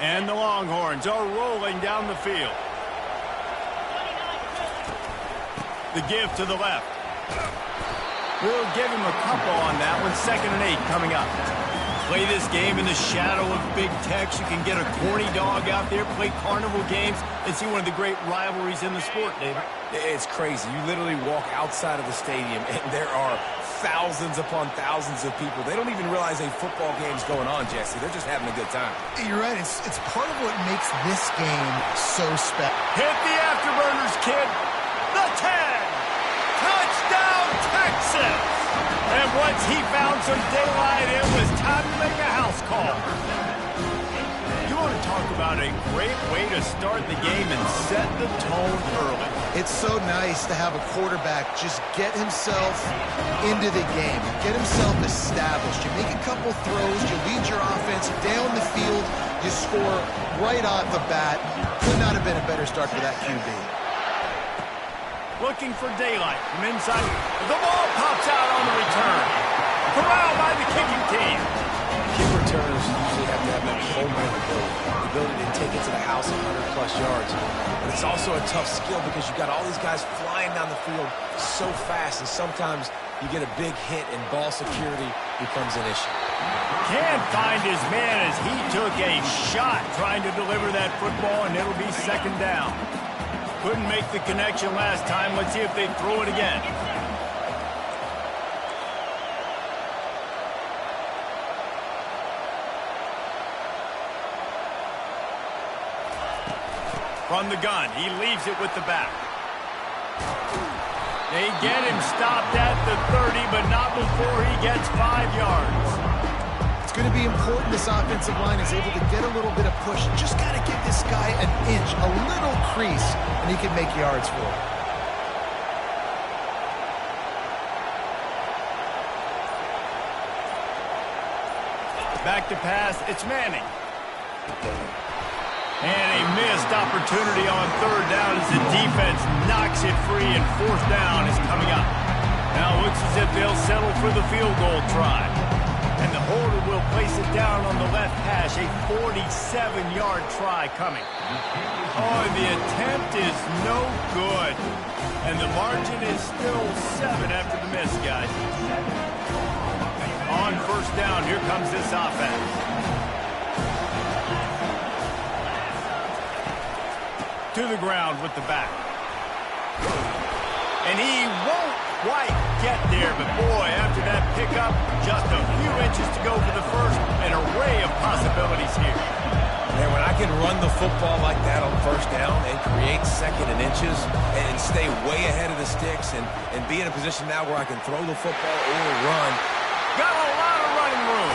And the Longhorns are rolling down the field. The give to the left. We'll give him a couple on that one. 2nd and 8 coming up. Play this game in the shadow of Big Tex. You can get a corny dog out there, play carnival games, and see one of the great rivalries in the sport, David. It's crazy. You literally walk outside of the stadium, and there are thousands upon thousands of people. They don't even realize a football game's going on, Jesse. They're just having a good time. You're right. It's part of what makes this game so special. Hit the afterburners, kid. The 10. Touchdown, Texas. And once he found some daylight, it was time to make a house call. You want to talk about a great way to start the game and set the tone early. It's so nice to have a quarterback just get himself into the game, get himself established. You make a couple throws, you lead your offense down the field, you score right off the bat. Could not have been a better start for that QB. Looking for daylight from inside. The ball pops out on the return. Corralled by the kicking team. Kick returners usually have to have that whole ability. The ability to take it to the house 100-plus yards. But it's also a tough skill because you've got all these guys flying down the field so fast, and sometimes you get a big hit and ball security becomes an issue. Can't find his man as he took a shot trying to deliver that football, and it'll be 2nd down. Couldn't make the connection last time. Let's see if they throw it again. From the gun, he leaves it with the back. They get him stopped at the 30, but not before he gets 5 yards. It's going to be important this offensive line is able to get a little bit of push. Just got to give this guy an inch, a little crease, and he can make yards for it. Back to pass, it's Manning. And a missed opportunity on 3rd down as the defense knocks it free, and 4th down is coming up. Now it looks as if they'll settle for the field goal try. And the holder will place it down on the left hash, a 47-yard try coming. Oh, the attempt is no good. And the margin is still 7 after the miss, guys. On 1st down, here comes this offense. To the ground with the back. And he won't quite get there, but boy, after that pickup, just a few inches to go for the first. An array of possibilities here. Man, when I can run the football like that on 1st down and create 2nd and inches and stay way ahead of the sticks and be in a position now where I can throw the football or run. Got a lot of running room.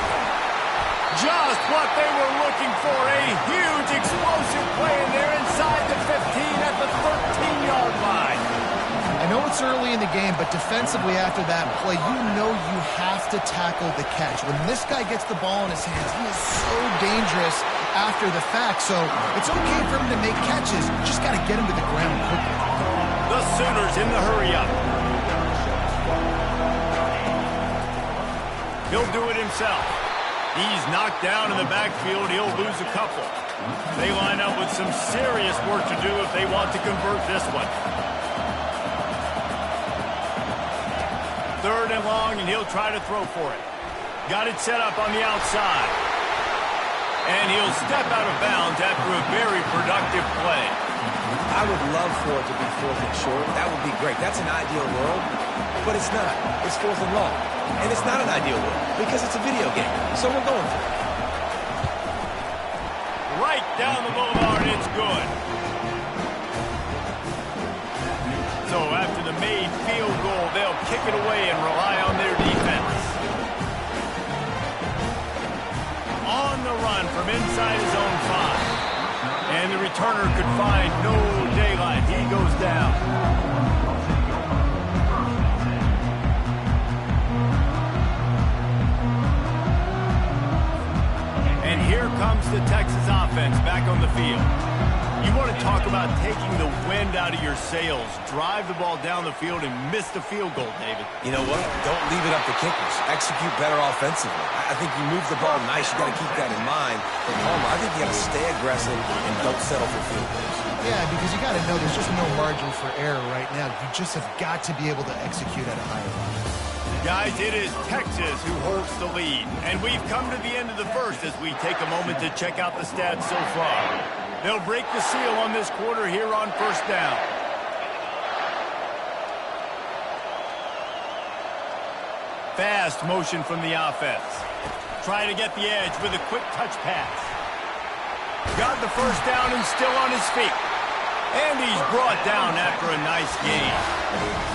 Just what they were looking for. A huge explosive play, and they're inside the 15 at the 13-yard line. I know it's early in the game, but defensively after that play, you know you have to tackle the catch. When this guy gets the ball in his hands, he is so dangerous after the fact. So it's okay for him to make catches. Just got to get him to the ground quickly. The Sooners in the hurry-up. He'll do it himself. He's knocked down in the backfield. He'll lose a couple. They line up with some serious work to do if they want to convert this one. 3rd and long, and he'll try to throw for it. Got it set up on the outside. And he'll step out of bounds after a very productive play. I would love for it to be 4th and short. That would be great. That's an ideal world, but it's not. It's 4th and long. And it's not an ideal world because it's a video game. So we're going for it. Right down the boulevard, it's good. So after the made field goal, they'll kick it away and rely on their defense. On the run from inside his own 5. And the returner could find no daylight. He goes down. And here comes the Texas offense back on the field. You want to talk about taking the wind out of your sails. Drive the ball down the field and miss the field goal, David. You know what? Don't leave it up to kickers. Execute better offensively. I think you move the ball nice. You got to keep that in mind. But Palmer, I think you got to stay aggressive and don't settle for field goals. Yeah, because you got to know there's just no margin for error right now. You just have got to be able to execute at a higher level. Guys, it is Texas who holds the lead. And we've come to the end of the first as we take a moment to check out the stats so far. They'll break the seal on this quarter here on first down. Fast motion from the offense. Try to get the edge with a quick touch pass. Got the first down and still on his feet. And he's brought down after a nice gain.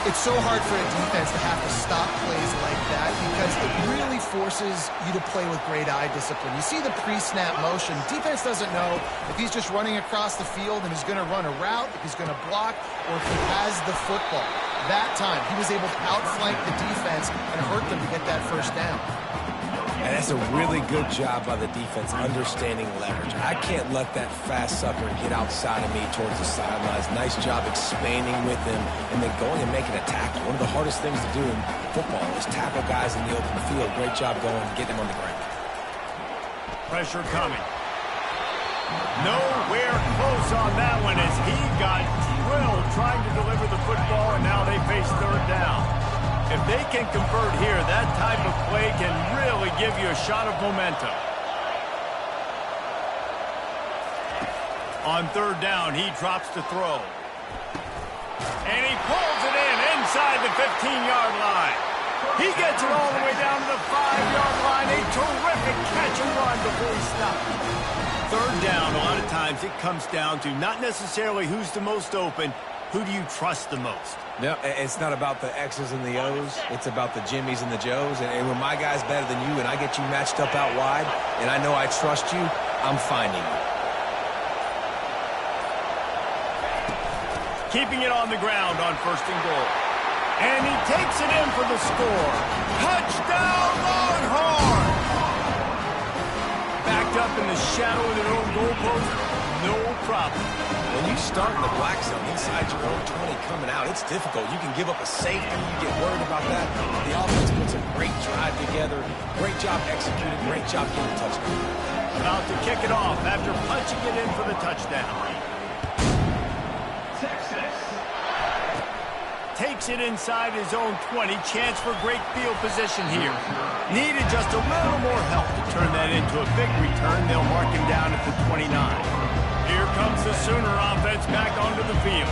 It's so hard for a defense to have to stop plays like that because it really forces you to play with great eye discipline. You see the pre-snap motion. Defense doesn't know if he's just running across the field and he's going to run a route, if he's going to block, or if he has the football. That time, he was able to outflank the defense and hurt them to get that first down. And that's a really good job by the defense understanding leverage. I can't let that fast sucker get outside of me towards the sidelines. Nice job expanding with him and then going and making a tackle. One of the hardest things to do in football is tackle guys in the open field. Great job going and getting him on the ground. Pressure coming. Nowhere close on that one as he got drilled trying to deliver the football, and now they face third down. If they can convert here, that type of play can really give you a shot of momentum. On third down, he drops to throw. And he pulls it in inside the 15-yard line. He gets it all the way down to the 5-yard line. A terrific catch and run before he stopped. Third down, a lot of times it comes down to not necessarily who's the most open, who do you trust the most? No, it's not about the X's and the O's. It's about the Jimmies and the Joes. And when my guy's better than you and I get you matched up out wide and I know I trust you, I'm finding you. Keeping it on the ground on first and goal. And he takes it in for the score. Touchdown, Longhorn! Backed up in the shadow of their own goalpost, no problem. When you start in the black zone inside your own 20 coming out, it's difficult. You can give up a safety. You get worried about that. The offense puts a great drive together. Great job executing. Great job getting a touchdown. About to kick it off after punching it in for the touchdown. Takes it inside his own 20. Chance for great field position here. Needed just a little more help to turn that into a big return. They'll mark him down at the 29. Here comes the Sooner offense back onto the field.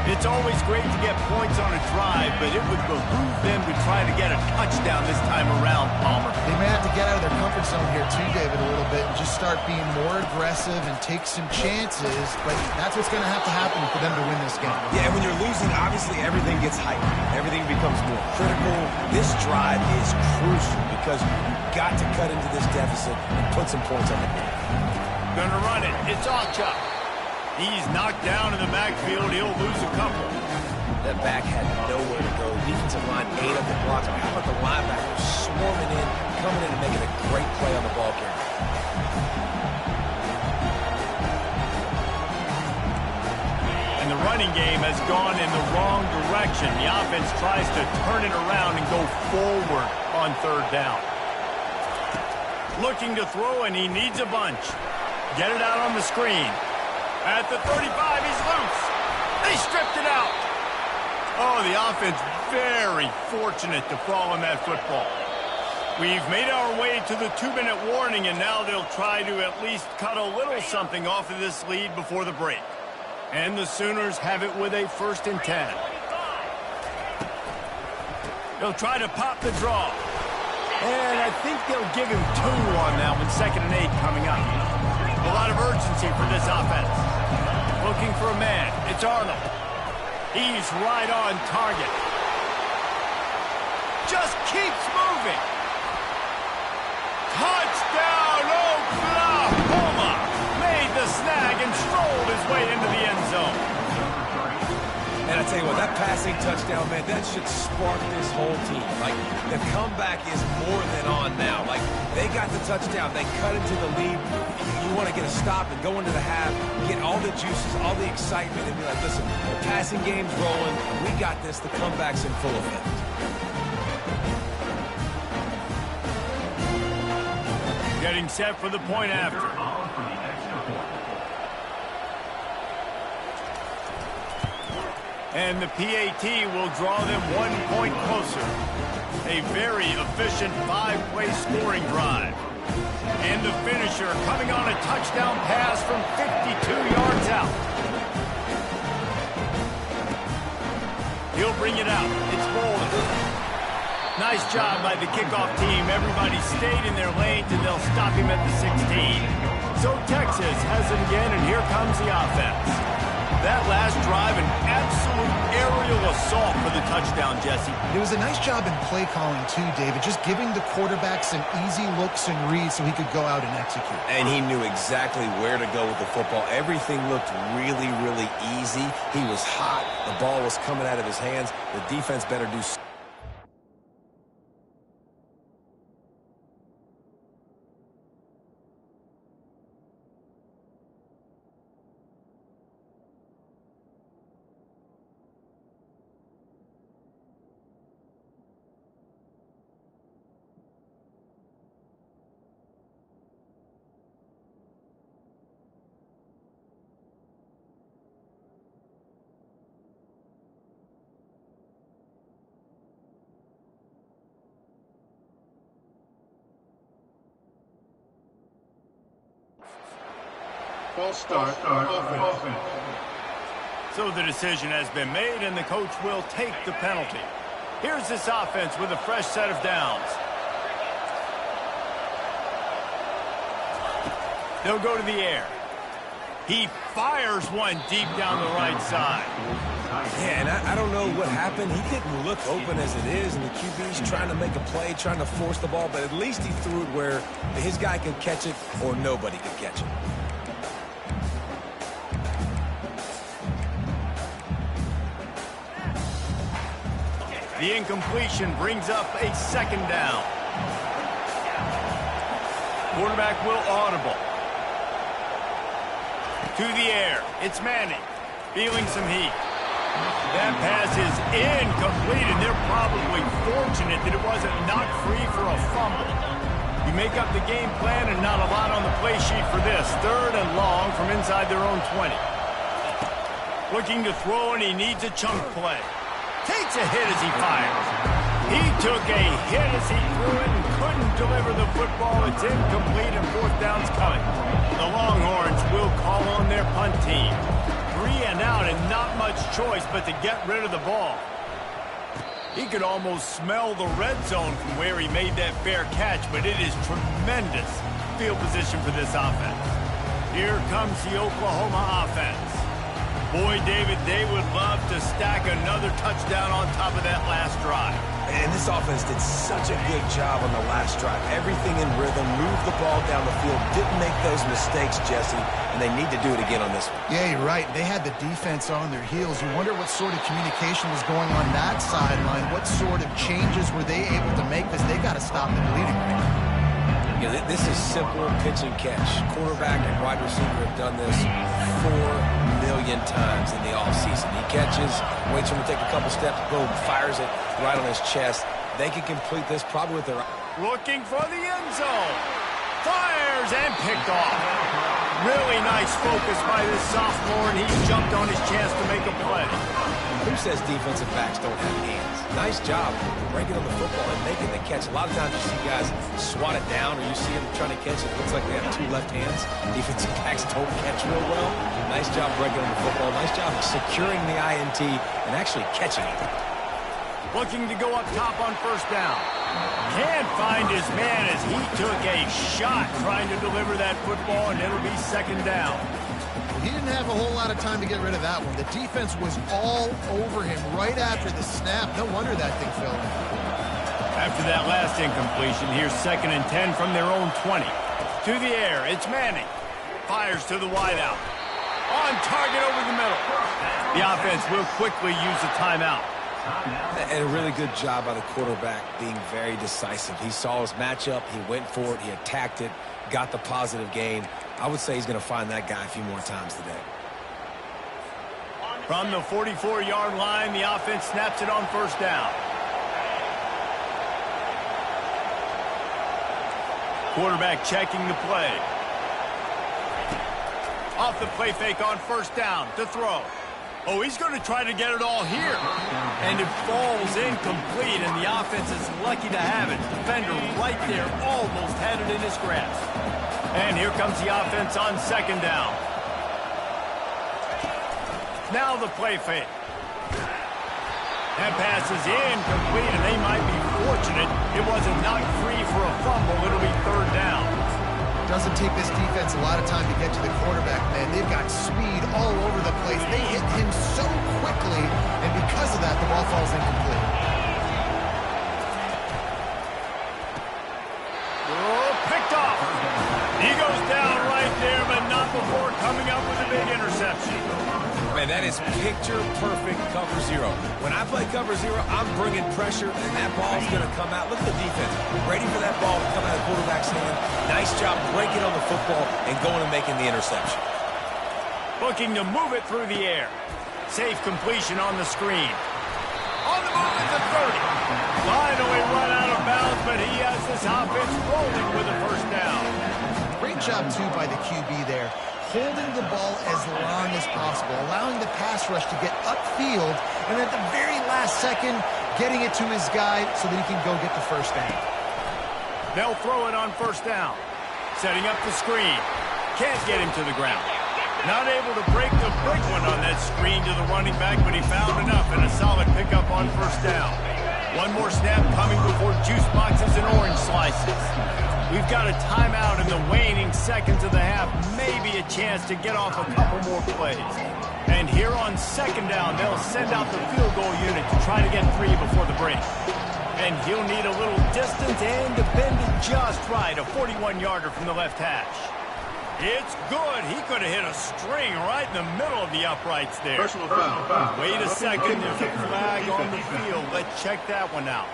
It's always great to get points on a drive, but it would behoove them to try to get a touchdown this time around, Palmer. They may have to get out of their comfort zone here too, David, a little bit and just start being more aggressive and take some chances, but that's what's going to happen for them to win this game. Yeah, and when you're losing, obviously everything gets heightened. Everything becomes more critical. This drive is crucial because you've got to cut into this deficit and put some points on the board. Gonna run it. It's Ocha. He's knocked down in the backfield. He'll lose a couple. That back had nowhere to go. Defensive line ate up the blocks. How about the linebackers swarming in, coming in and making a great play on the ball carrier? And the running game has gone in the wrong direction. The offense tries to turn it around and go forward on third down. Looking to throw, and he needs a bunch. Get it out on the screen. At the 35, he's loose. They stripped it out. Oh, the offense very fortunate to fall on that football. We've made our way to the 2-minute warning, and now they'll try to at least cut a little something off of this lead before the break. And the Sooners have it with a 1st and 10. They'll try to pop the draw. And I think they'll give him 2 on that one. 2nd and 8 coming up. A lot of urgency for this offense. Looking for a man. It's Arnold. He's right on target. Just keeps moving. Touchdown, Oklahoma! Made the snag and strolled his way into the end zone. And I tell you what, that passing touchdown, man, that should spark this whole team. Like, the comeback is more than on now. Like, they got the touchdown. They cut into the lead. You want to get a stop and go into the half, get all the juices, all the excitement, and be like, listen, the passing game's rolling. We got this. The comeback's in full effect. Getting set for the point after. And the PAT will draw them 1 point closer. A very efficient 5-play scoring drive. And the finisher coming on a touchdown pass from 52 yards out. He'll bring it out. It's Bolden. Nice job by the kickoff team. Everybody stayed in their lanes, and they'll stop him at the 16. So Texas has it again, and here comes the offense. That last drive, an absolute aerial assault for the touchdown, Jesse. It was a nice job in play calling, too, David, just giving the quarterback some easy looks and reads so he could go out and execute. And he knew exactly where to go with the football. Everything looked really, really easy. He was hot. The ball was coming out of his hands. The defense better do something. False start, offense. So the decision has been made, and the coach will take the penalty. Here's this offense with a fresh set of downs. They'll go to the air. He fires one deep down the right side. Yeah, and I don't know what happened. He didn't look open as it is, and the QB's trying to make a play, trying to force the ball, but at least he threw it where his guy could catch it or nobody could catch it. The incompletion brings up a second down. Quarterback will audible. To the air. It's Manning. Feeling some heat. That pass is incomplete, and they're probably fortunate that it wasn't knocked free for a fumble. You make up the game plan and not a lot on the play sheet for this. 3rd and long from inside their own 20. Looking to throw, and he needs a chunk play. Takes a hit as he fires. He took a hit as he threw it and couldn't deliver the football. It's incomplete, and 4th down's coming. The Longhorns will call on their punt team. 3 and out, and not much choice but to get rid of the ball. He could almost smell the red zone from where he made that fair catch, but it is tremendous field position for this offense. Here comes the Oklahoma offense. Boy, David, they would love to stack another touchdown on top of that last drive. And this offense did such a good job on the last drive. Everything in rhythm, moved the ball down the field, didn't make those mistakes, Jesse, and they need to do it again on this one. Yeah, you're right. They had the defense on their heels. You wonder what sort of communication was going on that sideline. What sort of changes were they able to make, because they got to stop the bleeding right now. Yeah, this is simple pitch and catch. Quarterback and wide receiver have done this 4 million times in the offseason. He catches, waits for him to take a couple steps, boom, fires it right on his chest. They can complete this probably with their... Looking for the end zone. Fires and picked off. Really nice focus by this sophomore, and he jumped on his chance to make a play. Who says defensive backs don't have hands? Nice job breaking on the football and making the catch. A lot of times you see guys swat it down, or you see them trying to catch it. It looks like they have 2 left hands. Defensive backs don't catch real well. Nice job breaking on the football. Nice job securing the INT and actually catching it. Looking to go up top on 1st down. Can't find his man as he took a shot trying to deliver that football, and it'll be 2nd down. He didn't have a whole lot of time to get rid of that one. The defense was all over him right after the snap. No wonder that thing fell in. After that last incompletion, here's 2nd and 10 from their own 20. To the air, it's Manning. Fires to the wideout. On target over the middle. The offense will quickly use a timeout. And a really good job by the quarterback being very decisive. He saw his matchup, he went for it, he attacked it, got the positive gain. I would say he's going to find that guy a few more times today. From the 44-yard line, the offense snaps it on first down. Quarterback checking the play. Off the play fake on first down to throw. Oh, he's going to try to get it all here. And it falls incomplete, and the offense is lucky to have it. Defender right there almost had it in his grasp. And here comes the offense on second down. Now the play fake. That pass is incomplete, and they might be fortunate it wasn't knocked free for a fumble. It'll be third down. Doesn't take this defense a lot of time to get to the quarterback, man. They've got speed all over the place. They hit him so quickly, and because of that, the ball falls incomplete. Oh, picked off. He goes down right there, but not before coming up with a big interception. Man, that is picture-perfect cover zero. When I play cover zero, I'm bringing pressure, and that ball's going to come out. Look at the defense. Ready for that ball to come out of the quarterback's hand. Nice job breaking on the football and going and making the interception. Looking to move it through the air. Safe completion on the screen. On the move at the 30. Finally run out of bounds, but he has this offense rolling with a first down. Great job, too, by the QB there. Holding the ball as long as possible, allowing the pass rush to get upfield, and at the very last second, getting it to his guy so that he can go get the first down. They'll throw it on first down. Setting up the screen. Can't get him to the ground. Not able to break the big one on that screen to the running back, but he found enough and a solid pickup on first down. One more snap coming before juice boxes and orange slices. We've got a timeout in the waning seconds of the half. Maybe a chance to get off a couple more plays. And here on second down, they'll send out the field goal unit to try to get three before the break. And he'll need a little distance and to bend it just right. A 41-yarder from the left hash. It's good. He could have hit a string right in the middle of the uprights there. Personal foul. Wait a second. There's a flag on the field. Let's check that one out.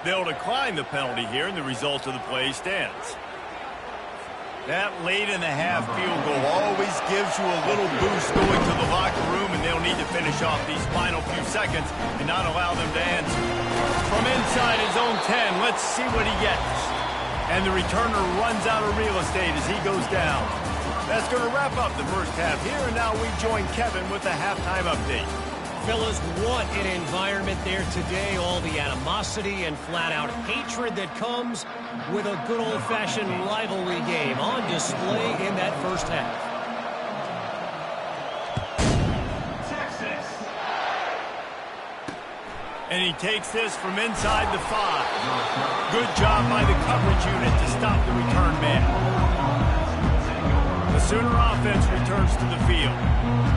They'll decline the penalty here, and the result of the play stands. That late in the half field goal always gives you a little boost going to the locker room, and they'll need to finish off these final few seconds and not allow them to answer. From inside his own 10, let's see what he gets. And the returner runs out of real estate as he goes down. That's going to wrap up the first half here, and now we join Kevin with the halftime update. Fellas, what an environment there today. All the animosity and flat-out hatred that comes with a good old-fashioned rivalry game on display in that first half. Texas. And he takes this from inside the 5. Good job by the coverage unit to stop the return man. The Sooner offense returns to the field.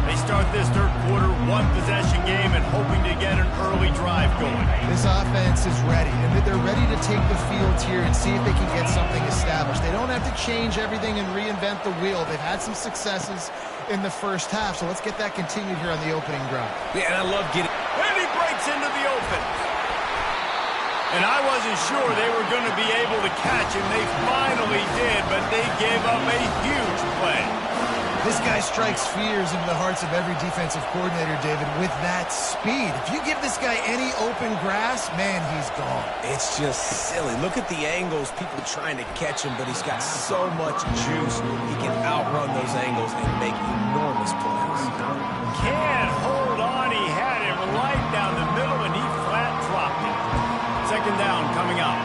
They start this third quarter one-possession game and hoping to get an early drive going. This offense is ready, and they're ready to take the field here and see if they can get something established. They don't have to change everything and reinvent the wheel. They've had some successes in the first half, so let's get that continued here on the opening drive. Yeah, and I love getting... And he breaks into the open. And I wasn't sure they were going to be able to catch him. They finally did, but they gave up a huge play. This guy strikes fears into the hearts of every defensive coordinator, David, with that speed. If you give this guy any open grass, man, he's gone. It's just silly. Look at the angles, people trying to catch him, but he's got so much juice. He can outrun those angles and make enormous plays. Can't hold on. He had it right down the middle, and he flat dropped it. Second down coming up.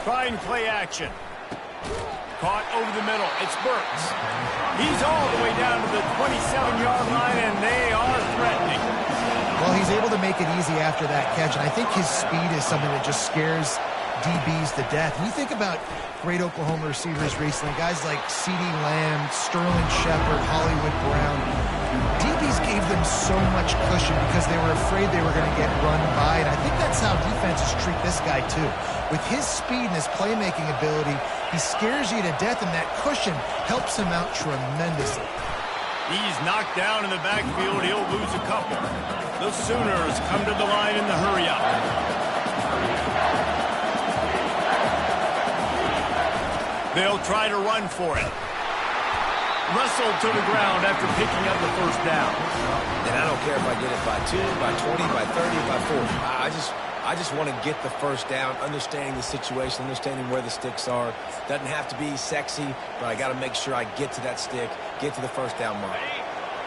Trying play action. Caught over the middle. It's Burks. He's all the way down to the 27-yard line, and they are threatening. Well, he's able to make it easy after that catch, and I think his speed is something that just scares DBs to death. When you think about great Oklahoma receivers recently, guys like CeeDee Lamb, Sterling Shepard, Hollywood Brown, DBs gave them so much cushion because they were afraid they were going to get run by, and I think that's how defenses treat this guy too. With his speed and his playmaking ability, he scares you to death, and that cushion helps him out tremendously. He's knocked down in the backfield. He'll lose a couple. The Sooners come to the line in the hurry-up. They'll try to run for it. Wrestled to the ground after picking up the first down. And I don't care if I get it by 2, by 20, by 30, by 40. I just want to get the first down, understanding the situation, understanding where the sticks are. Doesn't have to be sexy, but I got to make sure I get to that stick, get to the first down mark.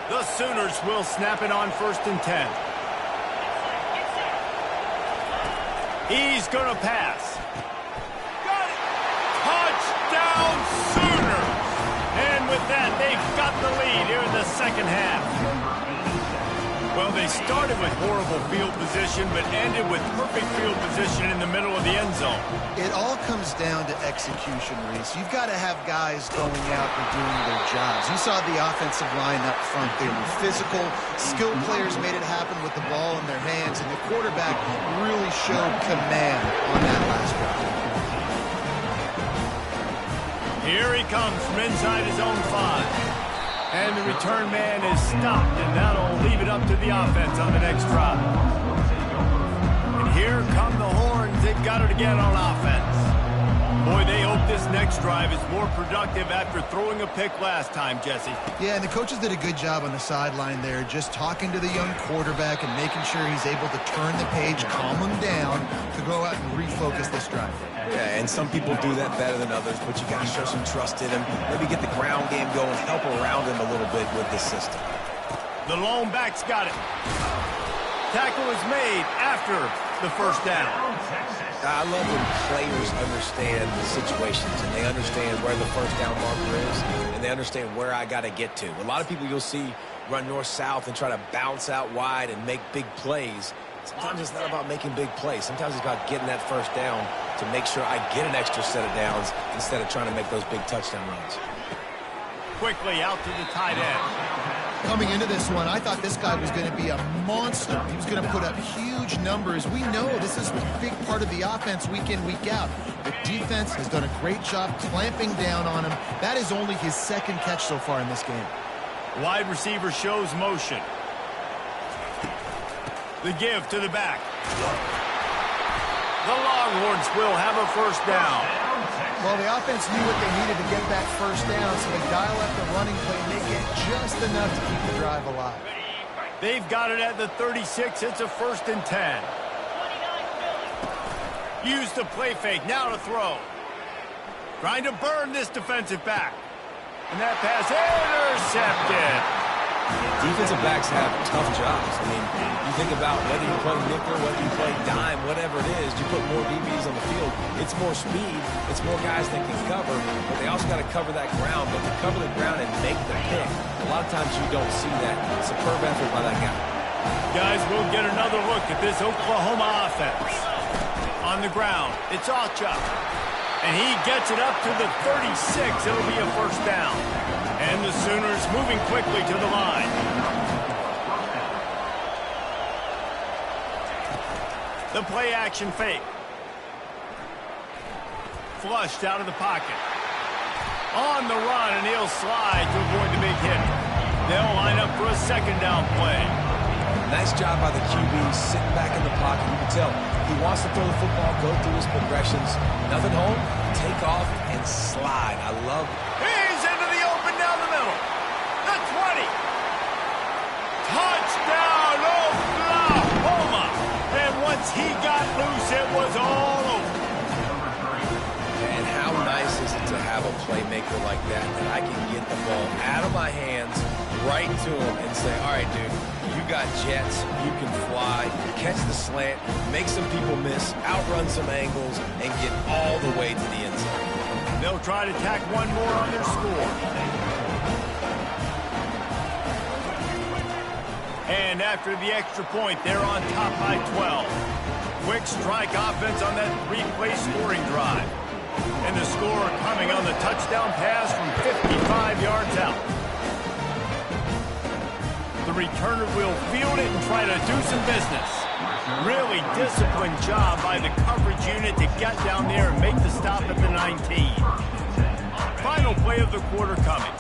The Sooners will snap it on 1st and 10. He's going to pass. Got it! Touchdown Sooners! And with that, they've got the lead here in the second half. Well, they started with horrible field position, but ended with perfect field position in the middle of the end zone. It all comes down to execution, Reese. You've got to have guys going out and doing their jobs. You saw the offensive line up front. They were physical. Skilled players made it happen with the ball in their hands, and the quarterback really showed command on that last drive. Here he comes from inside his own 5. And the return man is stopped, and that'll leave it up to the offense on the next drive. And here come the horns. They've got it again on offense. Boy, they hope this next drive is more productive after throwing a pick last time, Jesse. Yeah, and the coaches did a good job on the sideline there, just talking to the young quarterback and making sure he's able to turn the page, calm him down, to go out and refocus this drive. Yeah, and some people do that better than others, but you got to show some trust in him. Maybe get the ground game going, help around him a little bit with this system. The lone back's got it. Tackle is made after the first down. I love when players understand the situations and they understand where the first down marker is and they understand where I got to get to. A lot of people you'll see run north-south and try to bounce out wide and make big plays. Sometimes it's not about making big plays. Sometimes it's about getting that first down to make sure I get an extra set of downs instead of trying to make those big touchdown runs. Quickly out to the tight end. Coming into this one, I thought this guy was going to be a monster. He was going to put up huge numbers. We know this is a big part of the offense week in, week out. The defense has done a great job clamping down on him. That is only his 2nd catch so far in this game. Wide receiver shows motion. The give to the back. The Longhorns will have a first down. Well, the offense knew what they needed to get that first down, so they dial up the running play and make it just enough to keep the drive alive. They've got it at the 36. It's a 1st and 10. Use the play fake. Now to throw. Trying to burn this defensive back. And that pass intercepted. Defensive backs have tough jobs. I mean, you think about whether you play nickel, whether you play dime, whatever it is, you put more DBs on the field. It's more speed. It's more guys that can cover, but they also got to cover that ground. But to cover the ground and make the pick, a lot of times you don't see that. Superb effort by that guy. Guys, we'll get another look at this Oklahoma offense. On the ground, it's Ocha. And he gets it up to the 36. It'll be a first down. And the Sooners moving quickly to the line. The play action fake. Flushed out of the pocket. On the run, and he'll slide to avoid the big hit. They'll line up for a 2nd down play. Nice job by the QB sitting back in the pocket. You can tell he wants to throw the football, go through his progressions. Nothing home, take off, and slide. I love it. He's into the open down the middle. The 20. Touchdown, Oklahoma. And once he got loose, it was all over. And how nice is it to have a playmaker like that I can get the ball out of my hands right to him and say, all right, dude, you got jets, you can fly, catch the slant, make some people miss, outrun some angles, and get all the way to the end zone. They'll try to tack one more on their score. And after the extra point, they're on top by 12. Quick strike offense on that 3-play scoring drive. And the score coming on the touchdown pass from 55 yards out. The returner will field it and try to do some business. Really disciplined job by the coverage unit to get down there and make the stop at the 19. Final play of the quarter coming.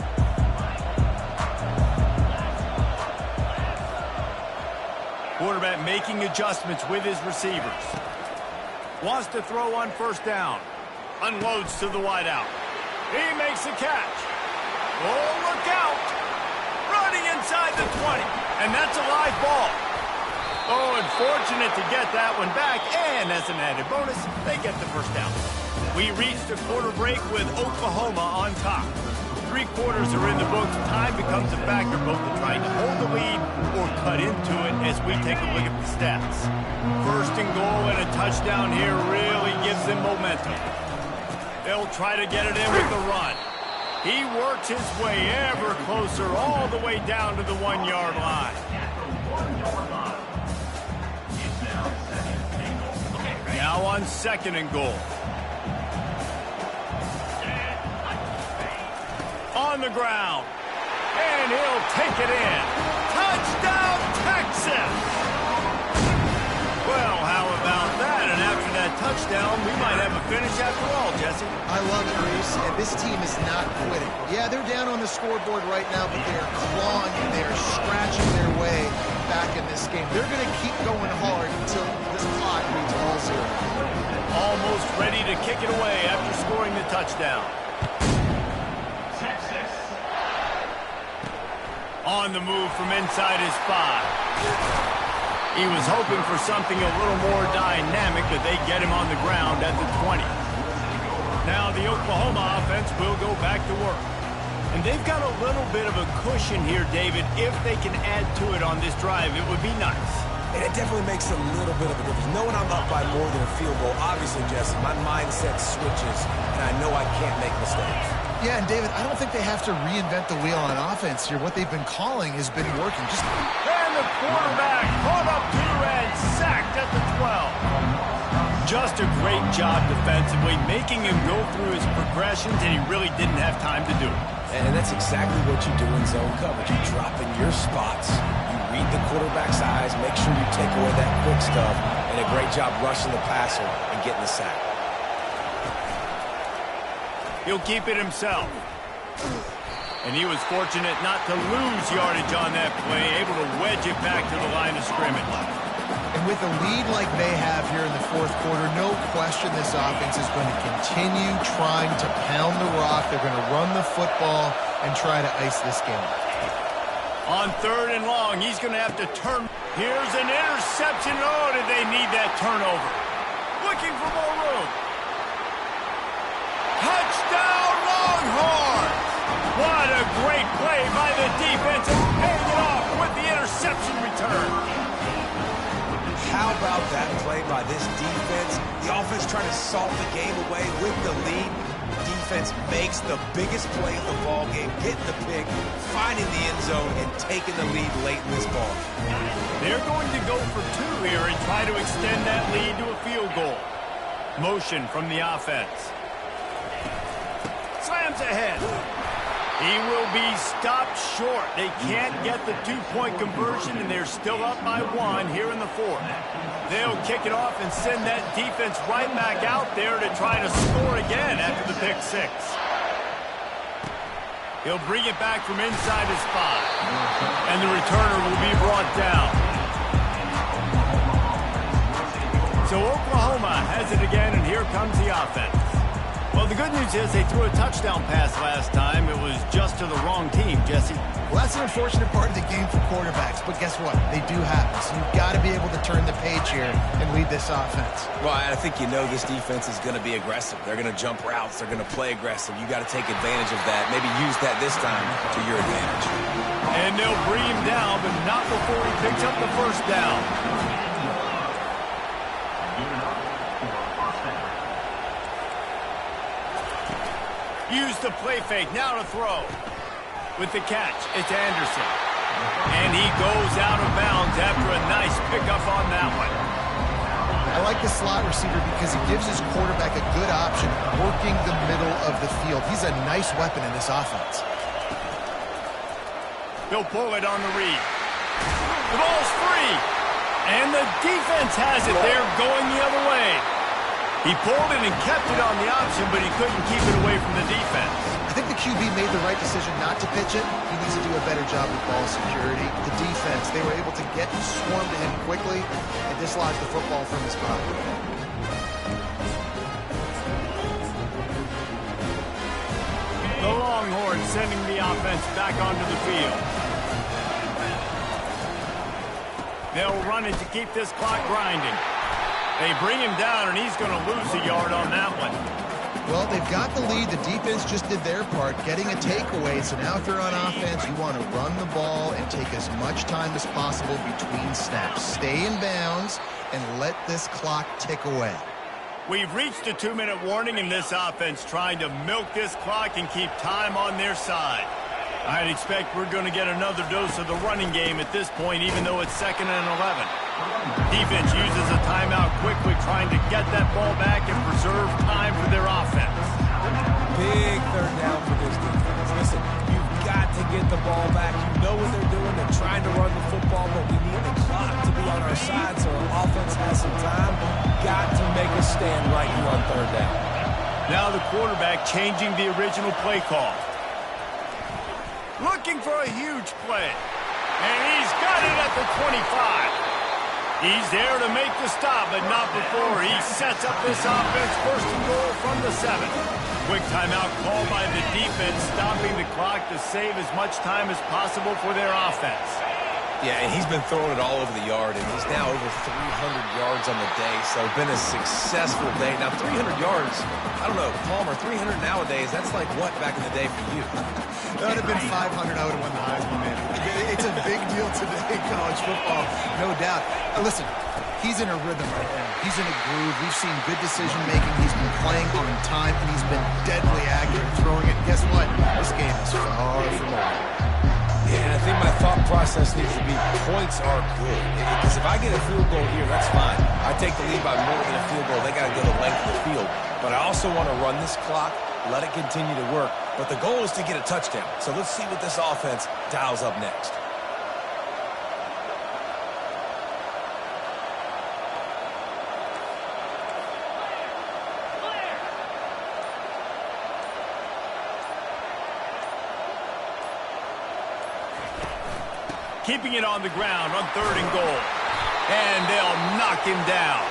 Quarterback making adjustments with his receivers. Wants to throw on first down. Unloads to the wideout. He makes the catch. Oh, look out! Running inside the 20. And that's a live ball. Oh, unfortunate to get that one back. And as an added bonus, they get the first down. We reached the quarter break with Oklahoma on top. 3 quarters are in the books. Time becomes a factor both in trying to hold the lead or cut into it as we take a look at the stats. First and goal and a touchdown here really gives them momentum. They'll try to get it in with the run. He works his way ever closer all the way down to the 1-yard line. Now on second and goal. On the ground. And he'll take it in. Touchdown, Texas! Well, how about that? And after that touchdown, we might have a finish after all, Jesse. I love it, Reese, and this team is not quitting. Yeah, they're down on the scoreboard right now, but they are clawing, they are scratching their way back in this game. They're going to keep going hard until this clock reads all zero. Almost ready to kick it away after scoring the touchdown. Texas. On the move from inside his 5. He was hoping for something a little more dynamic, but they get him on the ground at the 20. Now the Oklahoma offense will go back to work. And they've got a little bit of a cushion here, David. If they can add to it on this drive, it would be nice. And it definitely makes a little bit of a difference. Knowing I'm up by more than a field goal, obviously, Jesse, my mindset switches, and I know I can't make mistakes. Yeah, and David, I don't think they have to reinvent the wheel on offense here. What they've been calling has been working. And the quarterback caught up to and sacked at the 12. Just a great job defensively, making him go through his progressions, and he really didn't have time to do it. And that's exactly what you do in zone coverage. You drop in your spots. You read the quarterback's eyes, make sure you take away that quick stuff, and a great job rushing the passer and getting the sack. He'll keep it himself. And he was fortunate not to lose yardage on that play, able to wedge it back to the line of scrimmage. And with a lead like they have here in the fourth quarter, no question this offense is going to continue trying to pound the rock. They're going to run the football and try to ice this game. On third and long, he's going to have to turn. Here's an interception. Oh, did they need that turnover? Looking for more room. Touchdown, Longhorns! What a great play by the defense, and paying it off with the interception return. How about that play by this defense? The offense trying to salt the game away with the lead. Defense makes the biggest play of the ball game, getting the pick, finding the end zone, and taking the lead late in this ball. They're going to go for 2 here and try to extend that lead to a field goal. Motion from the offense. Slams ahead. He will be stopped short. They can't get the 2-point conversion, and they're still up by 1 here in the fourth. They'll kick it off and send that defense right back out there to try to score again after the pick 6. He'll bring it back from inside his 5. And the returner will be brought down. So Oklahoma has it again, and here comes the offense. Well, the good news is they threw a touchdown pass last time. It was just to the wrong team, Jesse. Well, that's an unfortunate part of the game for quarterbacks, but guess what? They do happen. So you've got to be able to turn the page here and lead this offense. Well, I think you know this defense is going to be aggressive. They're going to jump routes. They're going to play aggressive. You got to take advantage of that. Maybe use that this time to your advantage. And they'll bring him down, but not before he picks up the first down. Use the play fake, now to throw. With the catch, it's Anderson. And he goes out of bounds after a nice pickup on that one. I like the slot receiver because he gives his quarterback a good option working the middle of the field. He's a nice weapon in this offense. He'll pull it on the read. The ball's free. And the defense has it. They're going the other way. He pulled it and kept it on the option, but he couldn't keep it away from the defense. I think the QB made the right decision not to pitch it. He needs to do a better job with ball security. The defense, they were able to get and swarm to him quickly and dislodge the football from his pocket. The Longhorns sending the offense back onto the field. They'll run it to keep this clock grinding. They bring him down, and he's going to lose a yard on that one. Well, they've got the lead. The defense just did their part, getting a takeaway. So now if you're on offense, you want to run the ball and take as much time as possible between snaps. Stay in bounds and let this clock tick away. We've reached a 2-minute warning in this offense, trying to milk this clock and keep time on their side. I'd expect we're going to get another dose of the running game at this point, even though it's 2nd and 11. Defense uses a timeout quickly, trying to get that ball back and preserve time for their offense. Big third down for this defense. Listen, you've got to get the ball back. You know what they're doing. They're trying to run the football, but we need the clock to be on our side so our offense has some time. Got to make a stand right here on third down. Now the quarterback changing the original play call. Looking for a huge play. And he's got it at the 25. He's there to make the stop, but not before he sets up this offense. 1st and goal from the 7. Quick timeout called by the defense, stopping the clock to save as much time as possible for their offense. Yeah, and he's been throwing it all over the yard, and he's now over 300 yards on the day, so been a successful day. Now, 300 yards, I don't know, Palmer, 300 nowadays, that's like what back in the day for you? That would have been 500. I would have won the Heisman, man. It's a big deal today in college football, no doubt. Listen, he's in a rhythm right now. He's in a groove. We've seen good decision-making. He's been playing on time, and he's been deadly accurate throwing it. Guess what? This game is far from over. Yeah, I think my thought process needs to be points are good. Because if I get a field goal here, that's fine. I take the lead by more than a field goal. They got to go the length of the field. But I also want to run this clock, let it continue to work. But the goal is to get a touchdown. So let's see what this offense dials up next. Keeping it on the ground on 3rd and goal. And they'll knock him down.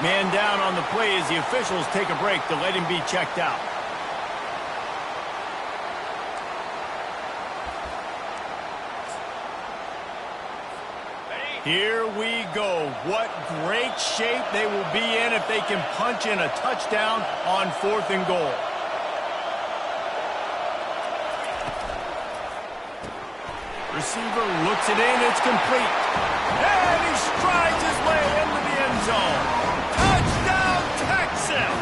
Man down on the play as the officials take a break to let him be checked out. Here we go. What great shape they will be in if they can punch in a touchdown on 4th and goal. Receiver looks it in. It's complete. And he strides his way into the end zone. Touchdown, Texas!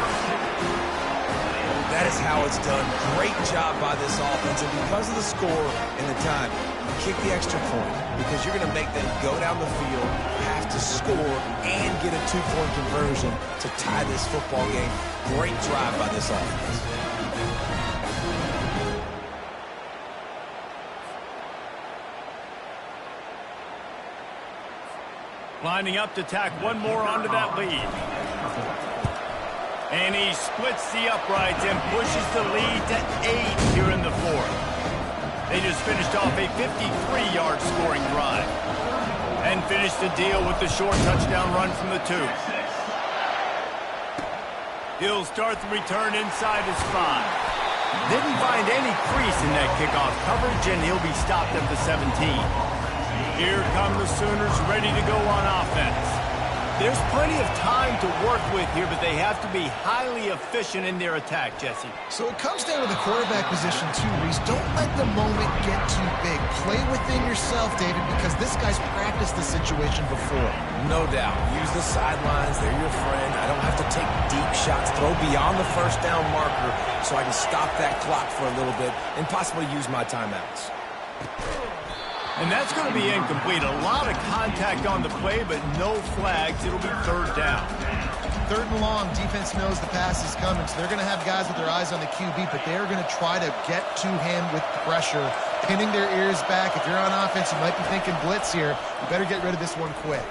That is how it's done. Great job by this offense. And because of the score and the time, you kick the extra point because you're going to make them go down the field, have to score, and get a 2-point conversion to tie this football game. Great drive by this offense. Lining up to tack one more onto that lead. And he splits the uprights and pushes the lead to 8 here in the 4th. They just finished off a 53-yard scoring drive. And finished the deal with the short touchdown run from the 2. He'll start the return inside his 5. Didn't find any crease in that kickoff coverage, and he'll be stopped at the 17. Here come the Sooners ready to go on offense. There's plenty of time to work with here, but they have to be highly efficient in their attack, Jesse. So it comes down to the quarterback position too, Reese. Don't let the moment get too big. Play within yourself, David, because this guy's practiced the situation before. No doubt. Use the sidelines. They're your friend. I don't have to take deep shots. Throw beyond the 1st down marker so I can stop that clock for a little bit and possibly use my timeouts. And that's going to be incomplete. A lot of contact on the play, but no flags. It'll be 3rd down. 3rd and long. Defense knows the pass is coming, so they're going to have guys with their eyes on the QB, but they're going to try to get to him with pressure, pinning their ears back. If you're on offense, you might be thinking blitz here. You better get rid of this one quick.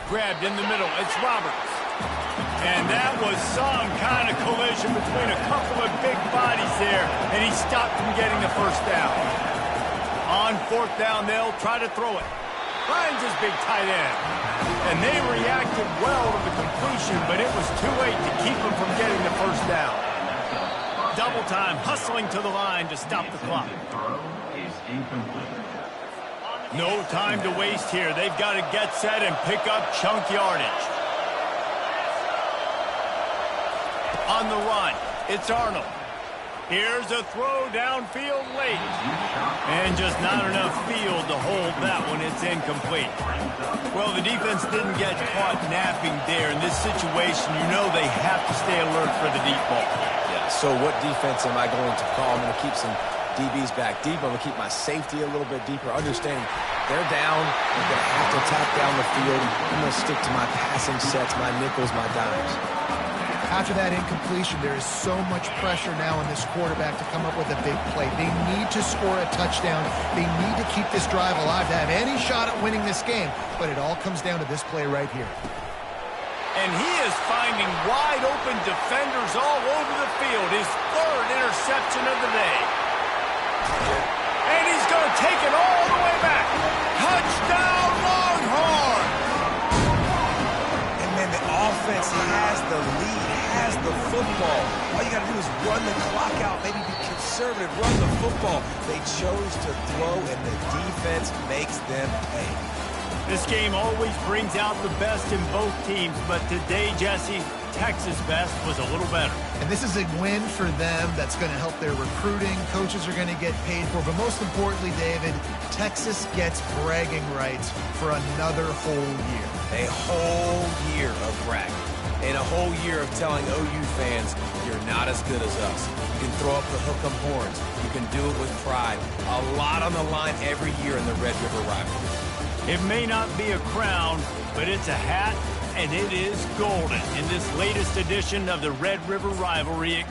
Grabbed in the middle. It's Roberts. And that was some kind of collision between a couple of big bodies there, and he stopped from getting the first down. On fourth down, they'll try to throw it. Finds his big tight end. And they reacted well to the completion, but it was too late to keep him from getting the first down. Double time, hustling to the line to stop the clock. No time to waste here. They've got to get set and pick up chunk yardage. On the run, it's Arnold. Here's a throw downfield late. And just not enough field to hold that one. It's incomplete. Well, the defense didn't get caught napping there. In this situation, you know they have to stay alert for the deep ball. Yeah, so what defense am I going to call? I'm going to keep some DBs back deep. I'm going to keep my safety a little bit deeper, understanding they're down. They're going to have to attack down the field. I'm going to stick to my passing sets, my nickels, my dimes. After that incompletion, there is so much pressure now on this quarterback to come up with a big play. They need to score a touchdown. They need to keep this drive alive to have any shot at winning this game. But it all comes down to this play right here. And he is finding wide open defenders all over the field. His third interception of the day. And he's going to take it all the way back. Touchdown, Longhorns! And man, the offense has the lead, has the football. All you got to do is run the clock out, maybe be conservative, run the football. They chose to throw, and the defense makes them pay. This game always brings out the best in both teams, but today, Jesse, Texas' best was a little better. And this is a win for them that's going to help their recruiting. Coaches are going to get paid for. But most importantly, David, Texas gets bragging rights for another whole year. A whole year of bragging. And a whole year of telling OU fans, you're not as good as us. You can throw up the hook 'em horns. You can do it with pride. A lot on the line every year in the Red River rivalry. It may not be a crown, but it's a hat, and it is golden in this latest edition of the Red River rivalry.